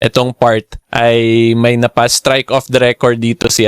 itong part ay may napa-strike off the record dito si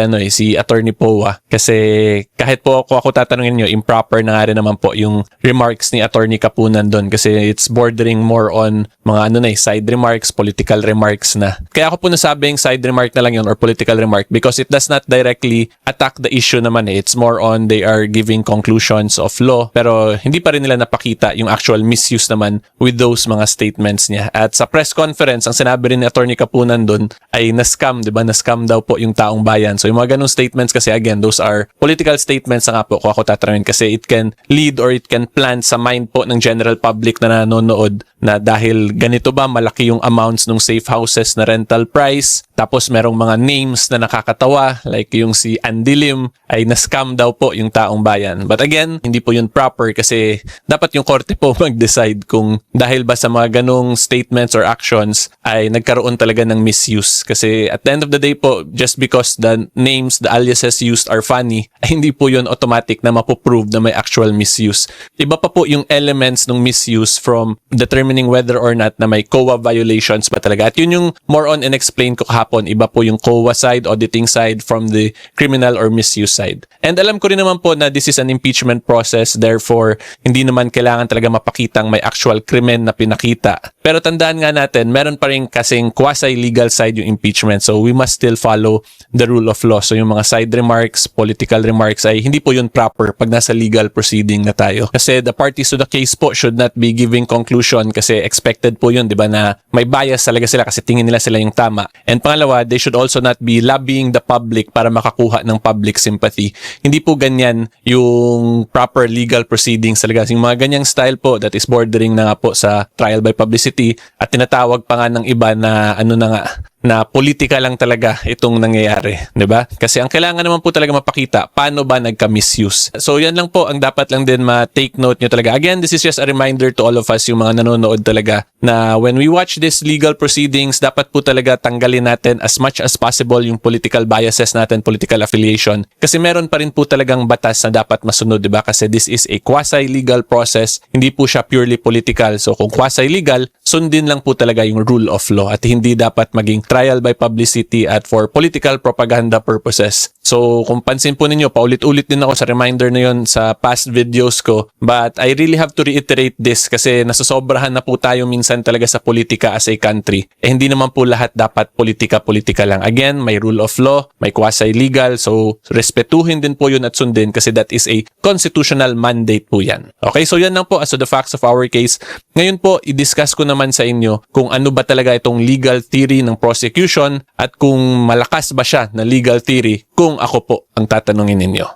Attorney Poa. Kasi kahit po ako tatanungin nyo, improper na nga rin naman po yung remarks ni Attorney Kapunan doon kasi it's bordering more on mga side remarks, political remarks na. Kaya ako po nasabing side remark na lang yun or political remark because it does not directly attack the issue naman eh. It's more on they are giving conclusions of law pero hindi pa rin nila napakita yung actual misuse naman with those mga statements niya. At sa press conference, ang sinabi rin ni Attorney Kapunan doon ay na-scam, di ba? Na-scam daw po yung taong bayan. So yung mga ganung statements kasi again, those are political statements na nga po kung ako tatanungin kasi it can lead or it can plant sa mind po ng general public na nanonood na dahil ganito ba malaki yung amounts ng safe houses na rental price tapos merong mga names na nakakatawa like yung si Andilim ay na-scam daw po yung taong bayan. But again, hindi po yun proper kasi dapat yung korte po mag-decide kung dahil ba sa mga ganung statements or actions ay nagkaroon talaga ng misuse. Kasi at the end of the day po, just because the names, the aliases used are funny, ay hindi po yun automatic na mapoprove na may actual misuse. Iba pa po yung elements ng misuse from determining whether or not na may COA violations ba talaga. At yun yung more on in-explain ko kahapon. Iba po yung COA side, auditing side from the criminal or misuse side. And alam ko rin naman po na this is an impeachment process, therefore, hindi naman kailangan talaga mapakitang may actual krimen na pinakita. Pero tandaan nga natin, meron pa rin kasing quasi-legal side yung impeachment. So we must still follow the rule of law. So yung mga side remarks, political remarks ay hindi po yun proper pag nasa legal proceeding na tayo. Kasi the parties to the case po should not be giving conclusion kasi expected po yun, di ba, na may bias talaga sila kasi tingin nila sila yung tama. And pangalawa, they should also not be lobbying the public para makakuha ng public sympathy. Hindi po ganyan yung proper legal proceedings talaga. Yung mga ganyang style po that is bordering na nga po sa trial by publicity at tinatawag pa nga ng iba na na politika lang talaga itong nangyayari, 'di ba? Kasi ang kailangan naman po talaga mapakita paano ba nagka-misuse. So yan lang po ang dapat lang din ma-take note nyo talaga. Again, this is just a reminder to all of us yung mga nanonood talaga na when we watch this legal proceedings, dapat po talaga tanggalin natin as much as possible yung political biases natin, political affiliation. Kasi meron pa rin po talagang batas na dapat masunod, 'di ba? Kasi this is a quasi-legal process, hindi po siya purely political. So kung quasi-legal, sundin lang po talaga yung rule of law at hindi dapat maging trial by publicity at for political propaganda purposes. So kung pansin po ninyo, paulit-ulit din ako sa reminder na yun sa past videos ko. But I really have to reiterate this kasi nasasobrahan na po tayo minsan talaga sa politika as a country. Eh hindi naman po lahat dapat politika lang. Again, may rule of law, may quasi-legal. So respetuhin din po yun at sundin kasi that is a constitutional mandate po yan. Okay, so yan lang po as to the facts of our case. Ngayon po, i-discuss ko naman sa inyo kung ano ba talaga itong legal theory ng prosecution at kung malakas ba siya na legal theory kung ako po ang tatanungin ninyo.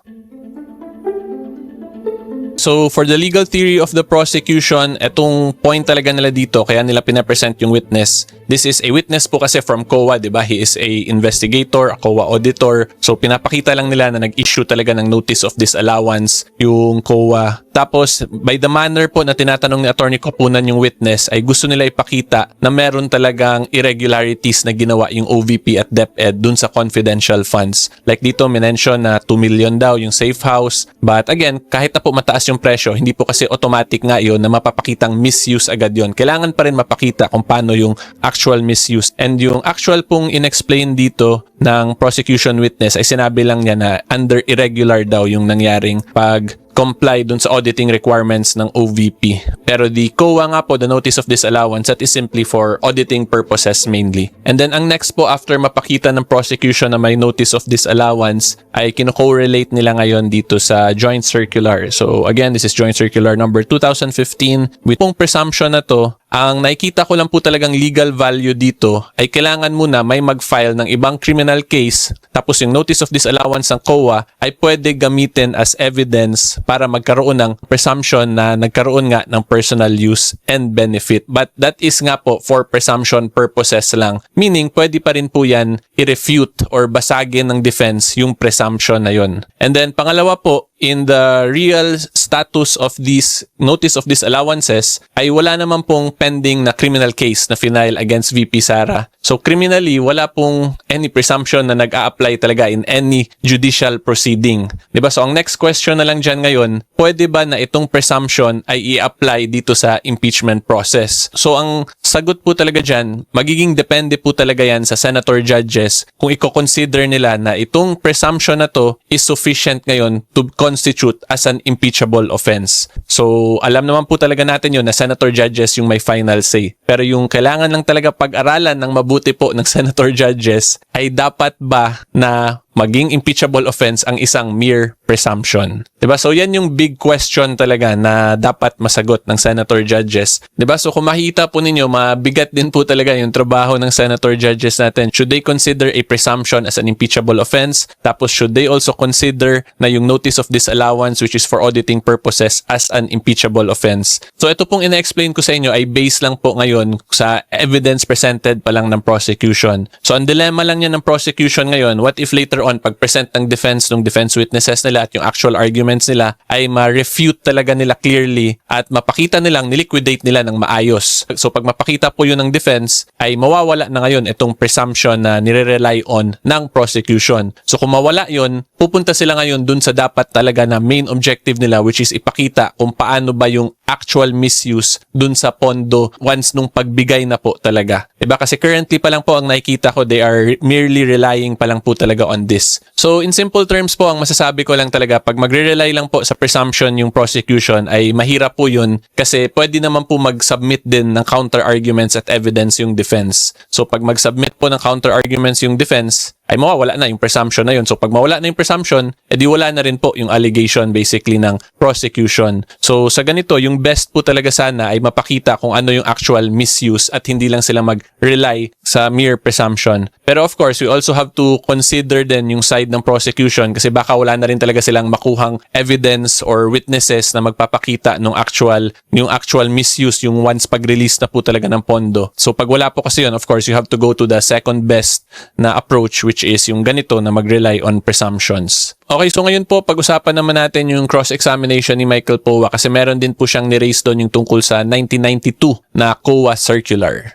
So, for the legal theory of the prosecution, etong point talaga nila dito, kaya nila pinapresent yung witness. This is a witness po kasi from COA, di ba? He is a investigator, a COA auditor. So, pinapakita lang nila na nag-issue talaga ng notice of disallowance yung COA. Tapos, by the manner po na tinatanong ni Attorney Kapunan yung witness, ay gusto nila ipakita na meron talagang irregularities na ginawa yung OVP at DepEd dun sa confidential funds. Like dito, minention na 2 million daw yung safe house. But again, kahit na po mataas yung presyo, hindi po kasi automatic nga yun na mapapakitang misuse agad yun. Kailangan pa rin mapakita kung paano yung actual misuse. And yung actual pong inexplain dito ng prosecution witness ay sinabi lang niya na under irregular daw yung nangyaring pag-comply dun sa auditing requirements ng OVP. Pero the COA nga po, the notice of disallowance, that is simply for auditing purposes mainly. And then ang next po after mapakita ng prosecution na may notice of disallowance ay kino-correlate nila ngayon dito sa joint circular. So again, this is joint circular number 2015. With pong presumption na to, ang nakikita ko lang po talagang legal value dito ay kailangan muna may mag-file ng ibang criminal case tapos yung notice of disallowance ng COA ay pwede gamitin as evidence para magkaroon ng presumption na nagkaroon nga ng personal use and benefit. But that is nga po for presumption purposes lang. Meaning, pwede pa rin po yan i-refute or basagin ng defense yung presumption na yun. And then, pangalawa po, in the real status of this notice of disallowances ay wala naman pong pending na criminal case na final against VP Sara. So criminally, wala pong any presumption na nag-a-apply talaga in any judicial proceeding. Diba? So ang next question na lang dyan ngayon, pwede ba na itong presumption ay i-apply dito sa impeachment process? So ang sagot po talaga dyan, magiging depende po talaga yan sa senator judges kung i-consider nila na itong presumption na to is sufficient ngayon to constitute as an impeachable offense. So, alam naman po talaga natin yun na senator judges yung may final say. Pero yung kailangan lang talaga pag-aralan ng mabuti po ng senator judges ay dapat ba na maging impeachable offense ang isang mere presumption. 'Di ba? So yan yung big question talaga na dapat masagot ng senator judges. 'Di ba? So kung makita po ninyo, mabigat din po talaga yung trabaho ng senator judges natin. Should they consider a presumption as an impeachable offense? Tapos should they also consider na yung notice of disallowance, which is for auditing purposes, as an impeachable offense? So ito pong ina-explain ko sa inyo ay based lang po ngayon sa evidence presented pa lang ng prosecution. So ang dilemma lang yan ng prosecution ngayon, what if later on pag-present ng defense witnesses nila at yung actual arguments nila ay ma-refute talaga nila clearly at mapakita nilang niliquidate nila ng maayos. So pag mapakita po yun ng defense ay mawawala na ngayon itong presumption na nire-rely on ng prosecution. So kung mawala yun, pupunta sila ngayon dun sa dapat talaga na main objective nila, which is ipakita kung paano ba yung actual misuse dun sa pondo once nung pagbigay na po talaga. Diba? Kasi currently pa lang po ang nakikita ko, they are merely relying pa lang po talaga on this. So in simple terms po, ang masasabi ko lang talaga, pag magre-rely lang po sa presumption yung prosecution ay mahirap po yun kasi pwede naman po mag-submit din ng counter-arguments at evidence yung defense. So pag mag-submit po ng counter-arguments yung defense, ay mawawala na yung presumption na yun. So pag mawala na yung presumption, edi wala na rin po yung allegation basically ng prosecution. So sa ganito, yung best po talaga sana ay mapakita kung ano yung actual misuse at hindi lang sila mag-rely sa mere presumption. Pero of course, we also have to consider din yung side ng prosecution kasi baka wala na rin talaga silang makuhang evidence or witnesses na magpapakita yung actual misuse yung once pag-release na po talaga ng pondo. So pag wala po kasi yun, of course, you have to go to the second best na approach, which is yung ganito na mag-rely on presumptions. Okay, so ngayon po, pag-usapan naman natin yung cross-examination ni Michael Powa kasi meron din po siyang ni-raise doon yung tungkol sa 1992 na COA circular.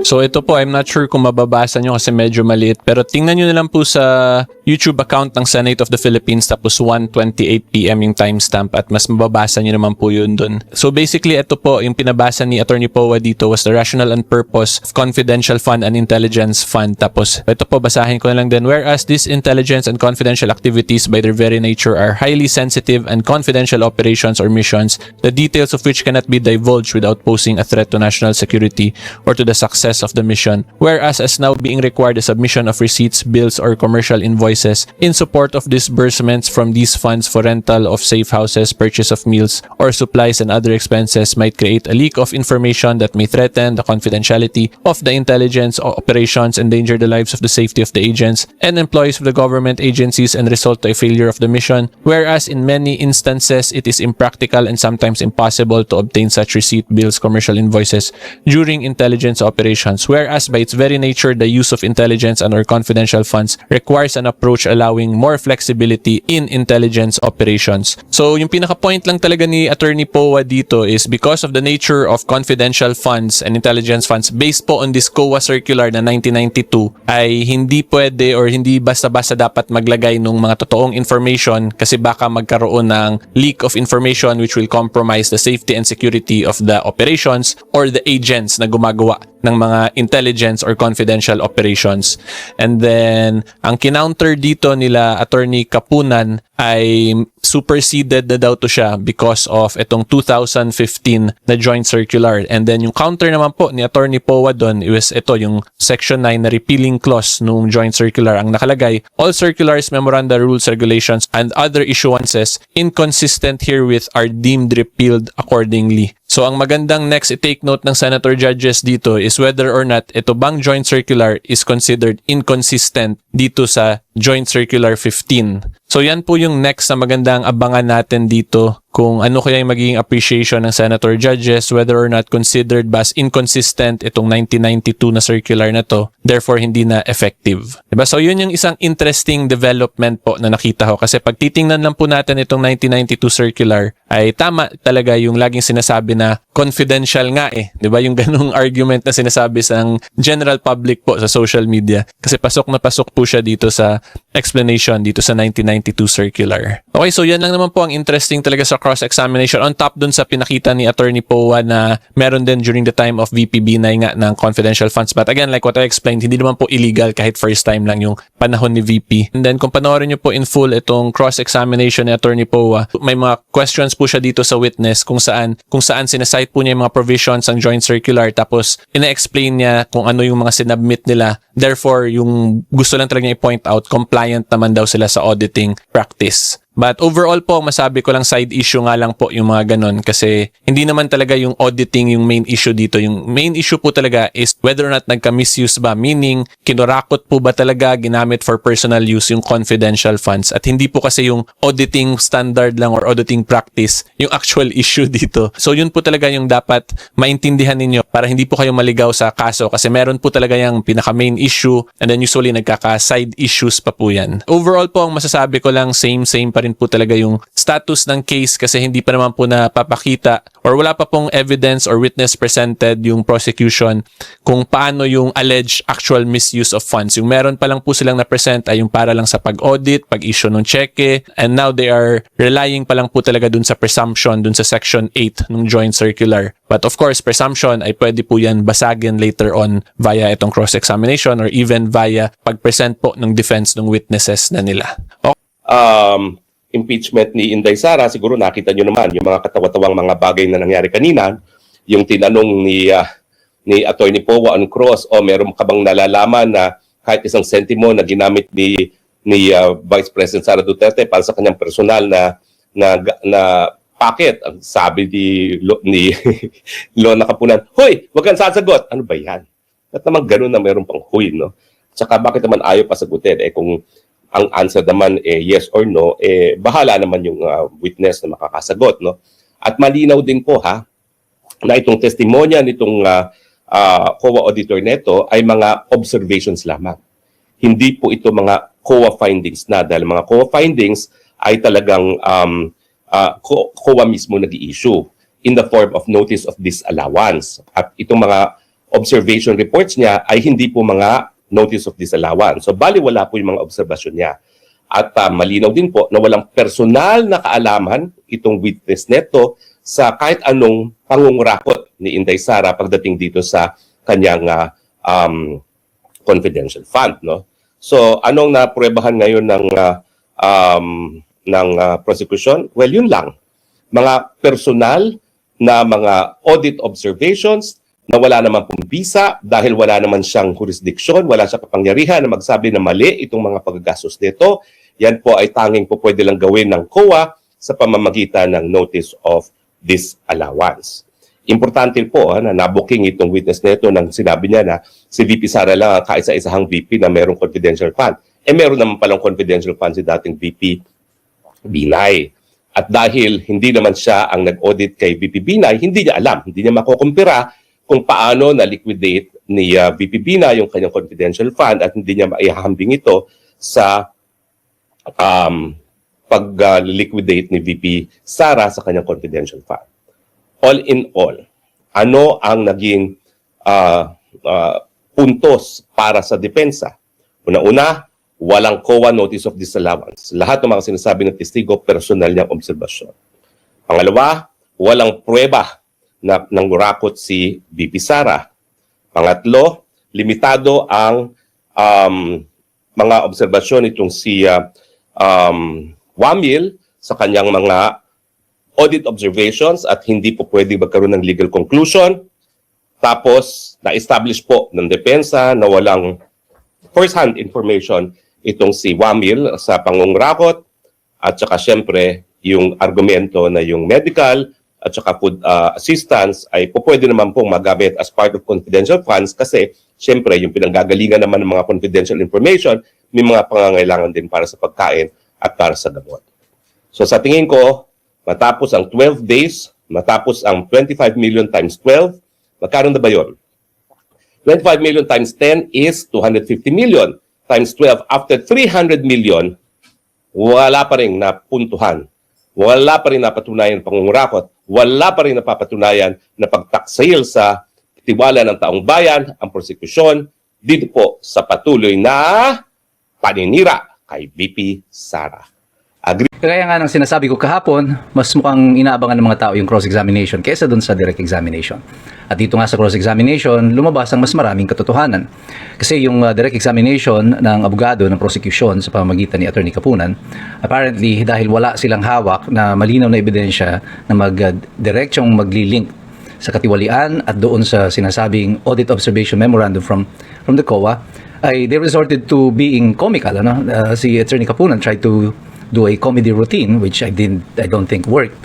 So ito po, I'm not sure kung mababasa nyo kasi medyo maliit. Pero tingnan nyo na lang po sa YouTube account ng Senate of the Philippines tapos 1:28 PM yung timestamp at mas mababasa nyo naman po yun dun. So basically, ito po, yung pinabasa ni Attorney Powa dito was the rationale and purpose of Confidential Fund and Intelligence Fund. Tapos ito po, basahin ko na lang din. Whereas these intelligence and confidential activities by their very nature are highly sensitive and confidential operations or missions, the details of which cannot be divulged without posing a threat to national security or to the success of the mission, whereas as now being required the submission of receipts, bills, or commercial invoices in support of disbursements from these funds for rental of safe houses, purchase of meals, or supplies and other expenses might create a leak of information that may threaten the confidentiality of the intelligence operations, endanger the lives of the safety of the agents and employees of the government agencies, and result to a failure of the mission, whereas in many instances it is impractical and sometimes impossible to obtain such receipt, bills, commercial invoices during intelligence operations, whereas by its very nature the use of intelligence and or confidential funds requires an approach allowing more flexibility in intelligence operations. So yung pinaka-point lang talaga ni Attorney Powa dito is because of the nature of confidential funds and intelligence funds based po on this COA circular na 1992 ay hindi pwede or hindi basta-basta dapat maglagay ng mga totoong information kasi baka magkaroon ng leak of information which will compromise the safety and security of the operations or the agents na gumagawa ng mga intelligence or confidential operations. And then, ang kinounter dito nila Attorney Kapunan ay superseded na daw to siya because of itong 2015 na joint circular. And then, yung counter naman po ni Attorney Powa doon is ito, yung Section 9 na repealing clause nung joint circular. Ang nakalagay, all circulars, memoranda, rules, regulations, and other issuances inconsistent herewith are deemed repealed accordingly. So, ang magandang next i-take note ng senator judges dito is whether or not ito bang joint circular is considered inconsistent dito sa Joint Circular 15. So, yan po yung next na magandang abangan natin dito kung ano kaya yung magiging appreciation ng senator judges, whether or not considered ba as inconsistent itong 1992 na circular na to, therefore hindi na effective. Diba? So, yun yung isang interesting development po na nakita ko kasi pag titingnan lang po natin itong 1992 circular, ay tama talaga yung laging sinasabi na confidential nga eh. Diba? Yung ganung argument na sinasabi sa general public po sa social media. Kasi pasok na pasok po siya dito sa explanation dito sa 1992 circular. Okay, so yan lang naman po ang interesting talaga sa cross-examination. On top dun sa pinakita ni Attorney Powa na meron din during the time of VP Binay nga ng confidential funds. But again, like what I explained, hindi naman po illegal kahit first time lang yung panahon ni VP. And then kung panoorin nyo po in full itong cross-examination ni Attorney Powa, may mga questions po siya dito sa witness kung saan sinasite po niya yung mga provisions ng joint circular tapos ina-explain niya kung ano yung mga sinubmit nila. Therefore, yung gusto lang talaga niya i-point out, compliant naman daw sila sa auditing practice. But overall po, masabi ko lang side issue nga lang po yung mga ganon kasi hindi naman talaga yung auditing yung main issue dito. Yung main issue po talaga is whether or not nagka-misuse ba, meaning kinurakot po ba talaga ginamit for personal use yung confidential funds at hindi po kasi yung auditing standard lang or auditing practice yung actual issue dito. So yun po talaga yung dapat maintindihan ninyo para hindi po kayo maligaw sa kaso kasi meron po talaga yung pinaka-main issue and then usually nagkaka-side issues pa po yan. Overall po, ang masasabi ko lang same pa rin po talaga yung status ng case kasi hindi pa naman po napapakita or wala pa pong evidence or witness presented yung prosecution kung paano yung alleged actual misuse of funds. Yung meron pa lang po silang na-present ay yung para lang sa pag-audit, pag-issue ng cheque, and now they are relying pa lang po talaga dun sa presumption, dun sa section 8 ng joint circular. But of course, presumption ay pwede po yan basagin later on via itong cross-examination or even via pag-present po ng defense ng witnesses na nila. Okay. Impeachment ni Inday Sara, siguro nakita nyo naman yung mga katawa-tawang mga bagay na nangyari kanina, yung tinanong ni Attorney Powa on cross, meron ka bang nalalaman na kahit isang sentimo na ginamit ni Vice President Sara Duterte para sa kanyang personal na packet, ang sabi ni Lona Kapunan, "Hoy, wag kang sasagot." Ano ba yan? At naman ganun na meron pang huy, no? Tsaka bakit naman ayaw pa sagutin? Kung ang answer naman yes or no, bahala naman yung witness na makakasagot, no? At malinaw din po na itong testimonya nitong COA auditor neto ay mga observations lamang. Hindi po ito mga COA findings na dahil mga COA findings ay talagang COA mismo nag-i-issue in the form of notice of disallowance. At itong mga observation reports niya ay hindi po mga notice of disallowance. So, baliwala po yung mga obserbasyon niya. At malinaw din po na walang personal na kaalaman itong witness neto sa kahit anong pangungurakot ni Inday Sara pagdating dito sa kanyang confidential fund, no? So, anong napruebahan ngayon ng prosecution? Well, yun lang. Mga personal na mga audit observations na wala naman pong visa dahil wala naman siyang jurisdiction, wala siyang kapangyarihan na magsabi na mali itong mga paggastos nito. Yan po ay tanging po pwede lang gawin ng COA sa pamamagitan ng notice of disallowance. Importante po na nabuking itong witness nito nang sinabi niya na si VP Sara lang ang kaisa-isahang VP na mayroong confidential fund. Meron naman palang confidential fund si dating VP Binay. At dahil hindi naman siya ang nag-audit kay VP Binay, hindi niya alam, hindi niya makukumpira kung paano na-liquidate ni VP Binay yung kanyang confidential fund at hindi niya maihahambing ito sa pag-liquidate ni VP Sara sa kanyang confidential fund. All in all, ano ang naging puntos para sa depensa? Una-una, walang COA notice of disallowance. Lahat ng mga sinasabi ng testigo, personal niyang obserbasyon. Pangalawa, walang pruweba na nangurakot si VP Sara. Pangatlo, limitado ang mga obserbasyon itong si Wamil sa kanyang mga audit observations at hindi po pwede magkaroon ng legal conclusion. Tapos, na-establish po ng depensa na walang first-hand information itong si Wamil sa pangungurakot at saka syempre yung argumento na yung medical at saka food assistance ay po pwede naman pong magamit as part of confidential funds kasi syempre yung pinanggagalingan naman ng mga confidential information may mga pangangailangan din para sa pagkain at para sa gamot. So sa tingin ko, matapos ang 12 days, matapos ang 25 million times 12, magkano na ba yun? 25 million times 10 is 250 million times 12. After 300 million, wala pa rin napuntuhan. Wala pa rin napatunayan pangungurakot. Wala pa rin napapatunayan na pagtaksil sa tiwala ng taong bayan ang prosekusyon dito po sa patuloy na paninira kay VP Sara. agree. Kaya nga ng sinasabi ko kahapon, mas mukhang inaabangan ng mga tao yung cross-examination kaysa dun sa direct examination. At dito nga sa cross-examination, lumabas ang mas maraming katotohanan. Kasi yung direct examination ng abogado ng prosecution sa pamamagitan ni Attorney Kapunan, apparently dahil wala silang hawak na malinaw na ebidensya na mag-direksyong maglilink sa katiwalian at doon sa sinasabing audit observation memorandum from the COA, ay they resorted to being comical. Si Attorney Kapunan tried to do a comedy routine, which I don't think worked.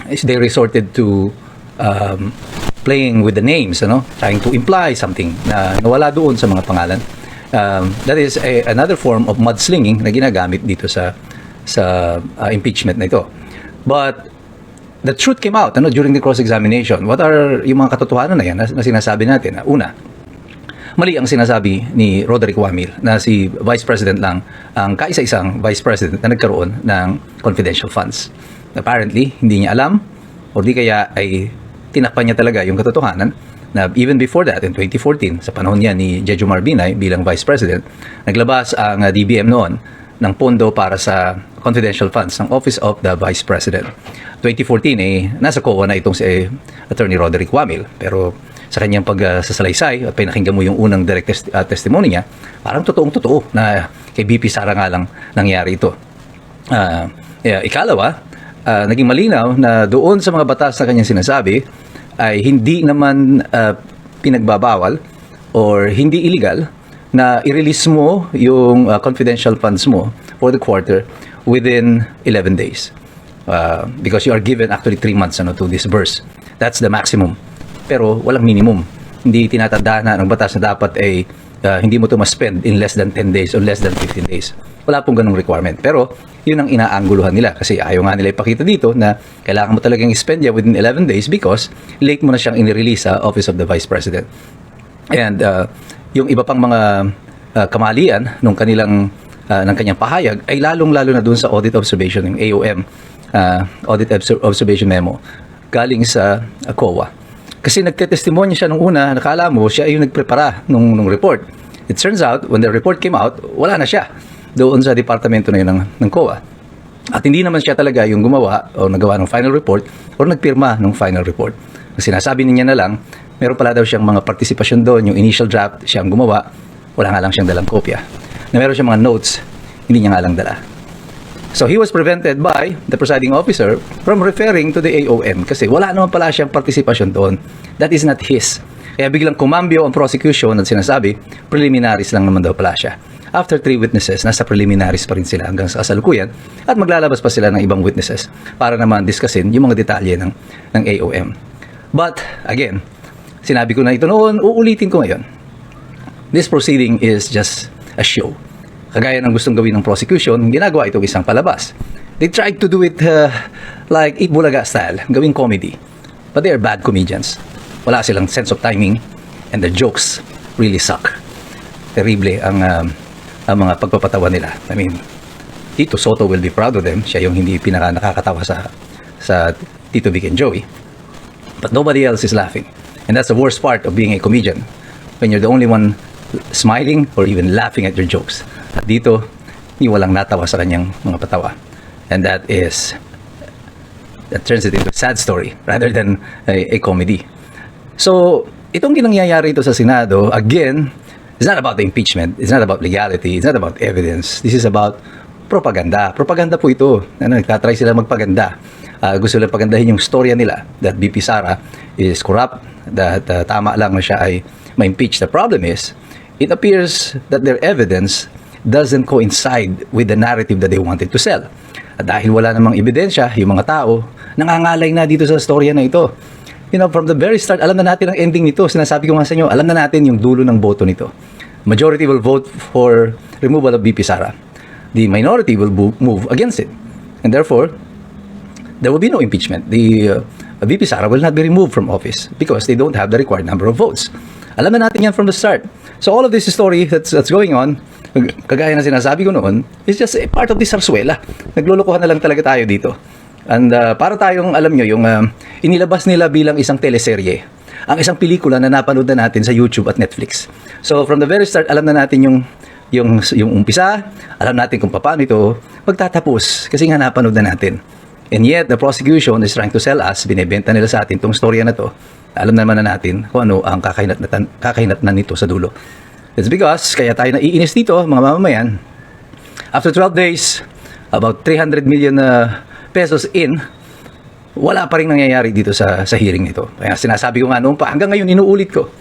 They resorted to playing with the names, trying to imply something na nawala doon sa mga pangalan. That is another form of mudslinging na ginagamit dito sa impeachment na ito. But the truth came out during the cross-examination. What are yung mga katotohanan na yan na sinasabi natin? Una, mali ang sinasabi ni Roderick Wamil na si Vice President lang ang kaisa-isang Vice President na nagkaroon ng confidential funds. Apparently, hindi niya alam o di kaya ay tinakpan niya talaga yung katotohanan na even before that, in 2014, sa panahon niya ni Jejomar Binay bilang Vice President, naglabas ang DBM noon ng pondo para sa confidential funds ng Office of the Vice President. 2014, nasa COA na itong si Attorney Roderick Wamil, pero sa kanyang pagsasalaysay at pinakinggan mo yung unang direct testimony niya, parang totoong-totoo na kay BP Sara nga lang nangyari ito. Ikalawa, naging malinaw na doon sa mga batas na kanyang sinasabi ay hindi naman pinagbabawal or hindi illegal na i-release mo yung confidential funds mo for the quarter within 11 days. Because you are given actually 3 months to disburse. That's the maximum. Pero walang minimum. Hindi tinatanda na ng batas na dapat ay hindi mo to ma-spend in less than 10 days or less than 15 days. Wala pong ganung requirement. Pero yun ang inaangguluhan nila kasi ayaw nga nila ipakita dito na kailangan mo talagang i-spend yan within 11 days because late mo na siyang inirelease sa Office of the Vice President. And yung iba pang mga kamalian ng kanyang pahayag ay lalong-lalo na dun sa audit observation ng AOM, audit observation memo galing sa COA. Kasi nagtetestimonya siya nung una, nakala mo siya ay yung nagprepara nung report. It turns out, when the report came out, wala na siya doon sa departamento na yun ng COA. At hindi naman siya talaga yung gumawa o nagawa ng final report o nagpirma ng final report. Ang sinasabi niya na lang, meron pala daw siyang mga participation doon, yung initial draft, siya ang gumawa, wala nga lang siyang dalang kopya. Na meron siyang mga notes, hindi niya nga lang dala. So he was prevented by the presiding officer from referring to the AOM kasi wala naman pala siyang participation doon. That is not his. Kaya biglang kumambyo ang prosecution at sinasabi, preliminaries lang naman daw pala siya. After 3 witnesses, nasa preliminaries pa rin sila hanggang sa kasalukuyan at maglalabas pa sila ng ibang witnesses para naman discussin yung mga detalye ng AOM. But, again, sinabi ko na ito noon, uulitin ko ngayon. This proceeding is just a show. Kagaya ng gustong gawin ng prosecution, ginagawa itong isang palabas. They tried to do it like Eat Bulaga style, gawing comedy. But they are bad comedians. Wala silang sense of timing and the jokes really suck. Terrible ang mga pagpapatawa nila. I mean, Tito Soto will be proud of them. Siya yung hindi pinaka nakakatawa sa Tito Vic and Joey. But nobody else is laughing. And that's the worst part of being a comedian. When you're the only one smiling or even laughing at your jokes. At dito, walang natawa sa kanyang mga patawa. And that turns it into a sad story rather than a comedy. So, itong ginangyayari ito sa Senado, again, it's not about the impeachment, it's not about legality, it's not about evidence. This is about propaganda. Propaganda po ito. Nagtatry sila magpaganda. Gusto nila pagandahin yung storya nila that BP Sara is corrupt, that tama lang na siya ay ma-impeach. The problem is, it appears that their evidence doesn't coincide with the narrative that they wanted to sell. At dahil wala namang ebidensya, yung mga tao, nangangalay na dito sa storya na ito. From the very start, alam na natin ang ending nito. Sinasabi ko nga sa inyo, alam na natin yung dulo ng boto nito. Majority will vote for removal of BP Sara. The minority will move against it. And therefore, there will be no impeachment. The BP Sara will not be removed from office because they don't have the required number of votes. Alam na natin yan from the start. So all of this story that's going on, kagaya na sinasabi ko noon, is just a part of this sarsuela. Naglulukuhan na lang talaga tayo dito. And para tayong, alam nyo, yung inilabas nila bilang isang teleserye, ang isang pelikula na napanood na natin sa YouTube at Netflix. So from the very start, alam na natin yung yung umpisa, alam natin kung paano ito magtatapos kasi nga napanood na natin. And yet, the prosecution is trying to sell us, binibenta nila sa atin itong storya na to. Alam naman na natin kung ano ang kakahinatnan nito sa dulo. It's because, kaya tayo naiinis dito, mga mamamayan, after 12 days, about 300 million pesos in, wala pa rin nangyayari dito sa hearing nito. Kaya sinasabi ko nga noon pa, hanggang ngayon inuulit ko,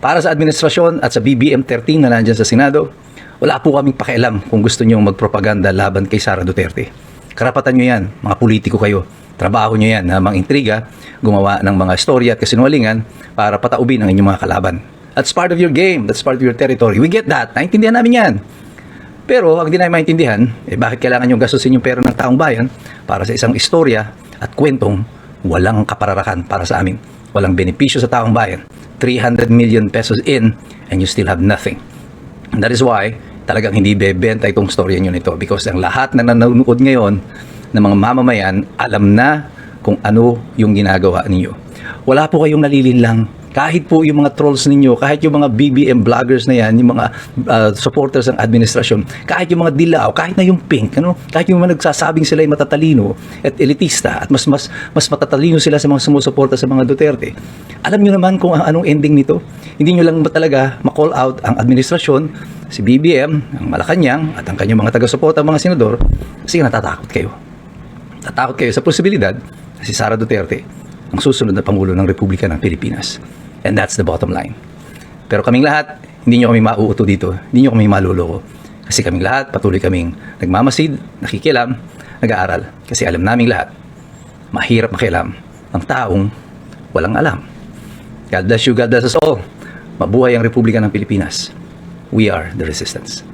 para sa administrasyon at sa BBM 13 na nandyan sa Senado, wala po kaming pakialam kung gusto nyo magpropaganda laban kay Sara Duterte. Karapatan nyo yan, mga politiko kayo. Trabaho nyo yan na intriga, gumawa ng mga storya at kasinungalingan para pataubin ang inyong mga kalaban. That's part of your game. That's part of your territory. We get that. Naintindihan namin yan. Pero, ang di namin maintindihan, bakit kailangan nyo gastusin yung pera ng taong bayan para sa isang istorya at kwentong walang kapararakan para sa amin. Walang benepisyo sa taong bayan. 300 million pesos in and you still have nothing. And that is why talagang hindi bebenta itong storya nyo nito because ang lahat na nanonood ngayon ng mga mamamayan alam na kung ano yung ginagawa ninyo. Wala po kayong nalilinlang. Kahit po yung mga trolls ninyo, kahit yung mga BBM vloggers na yan, yung mga supporters ng administrasyon, kahit yung mga dilaw, kahit na yung pink, kahit yung mga nagsasabing sila ay matatalino at elitista at mas matatalino sila sa mga sumusuporta sa mga Duterte. Alam nyo naman kung anong ending nito. Hindi nyo lang ba talaga ma-call out ang administrasyon, si BBM, ang Malacanang at ang kanyang mga taga-suporta, mga senador, kasi natatakot kayo. Natatakot kayo sa posibilidad na si Sara Duterte ang susunod na Pangulo ng Republika ng Pilipinas. And that's the bottom line. Pero kaming lahat, hindi nyo kami mauuto dito. Hindi nyo kami maluloko. Kasi kaming lahat, patuloy kaming nagmamasid, nakikialam, nag-aaral. Kasi alam naming lahat, mahirap makialam ang taong walang alam. God bless you, God bless us all. Mabuhay ang Republika ng Pilipinas. We are the resistance.